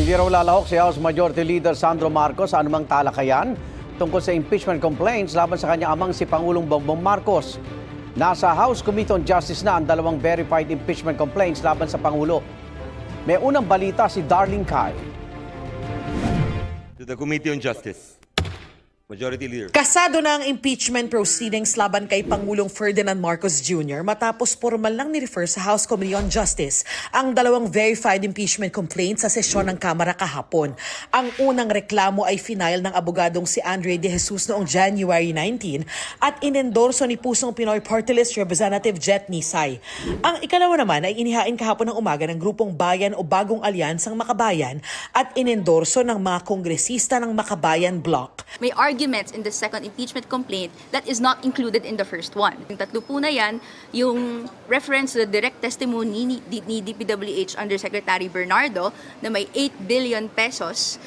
Hindi raw lalahok si House Majority Leader Sandro Marcos sa anumang talakayan tungkol sa impeachment complaints laban sa kanyang amang si Pangulong Bongbong Marcos. Nasa House Committee on Justice na ang dalawang verified impeachment complaints laban sa Pangulo. May unang balita si Darlene Kai. To the Committee on Justice. Majority Leader. Kasado na ang impeachment proceedings laban kay Pangulong Ferdinand Marcos Jr. matapos formal lang ni-refer sa House Committee on Justice ang dalawang verified impeachment complaints sa sesyon ng Kamara kahapon. Ang unang reklamo ay final ng abogadong si Andre De Jesus noong January 19 at inendorso ni Pusong Pinoy Party List Representative Jet Nisay. Ang ikalawa naman ay inihain kahapon ng umaga ng Grupong Bayan o Bagong Alyansang Makabayan at inendorso ng mga kongresista ng Makabayan Bloc. May arguments in the second impeachment complaint that is not included in the first one. Yung tatlo po na yan, yung reference to the direct testimony ni DPWH Undersecretary Bernardo na may 8 billion pesos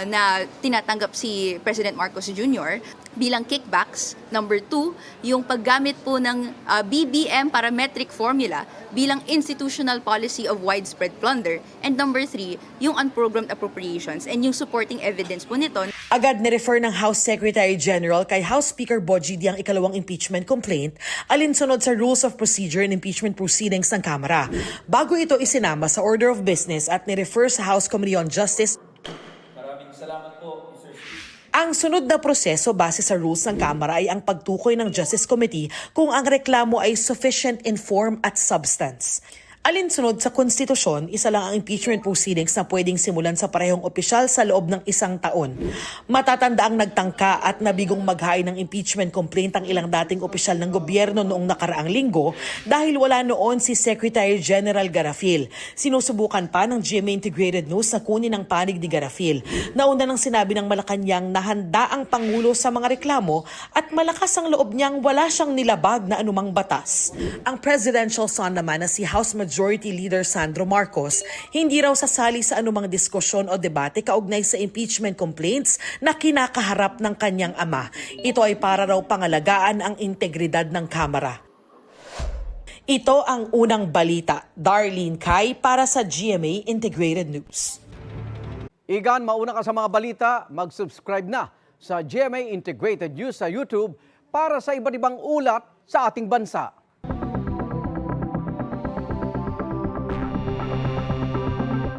na tinatanggap si President Marcos Jr. bilang kickbacks. Number 2, yung paggamit po ng BBM parametric formula bilang institutional policy of widespread plunder. And number 3, yung unprogrammed appropriations and yung supporting evidence po nito. Agad ni-refer ng House Secretary General kay House Speaker Bojidi ang ikalawang impeachment complaint alinsunod sa Rules of Procedure and Impeachment Proceedings ng Kamara. Bago ito isinama sa Order of Business at ni-refer sa House Committee on Justice. Maraming salamat po, Mr. Speaker. Ang sunod na proseso base sa rules ng Kamara ay ang pagtukoy ng Justice Committee kung ang reklamo ay sufficient in form at substance. Alinsunod sa konstitusyon, isa lang ang impeachment proceedings na pwedeng simulan sa parehong opisyal sa loob ng 1 taon. Matatanda ang nagtangka at nabigong maghain ng impeachment complaint ang ilang dating opisyal ng gobyerno noong nakaraang linggo dahil wala noon si Secretary General Garafil. Sinusubukan pa ng GMA Integrated News na kunin ang panig ni Garafil. Nauna nang sinabi ng Malacanang na handa ang Pangulo sa mga reklamo at malakas ang loob niyang wala siyang nilabag na anumang batas. Ang presidential son naman na si House Majority Leader Sandro Marcos, hindi raw sasali sa anumang diskusyon o debate kaugnay sa impeachment complaints na kinakaharap ng kanyang ama. Ito ay para raw pangalagaan ang integridad ng Kamara. Ito ang unang balita. Darlene Kai para sa GMA Integrated News. Igan, mauna ka sa mga balita, mag-subscribe na sa GMA Integrated News sa YouTube para sa iba't ibang ulat sa ating bansa.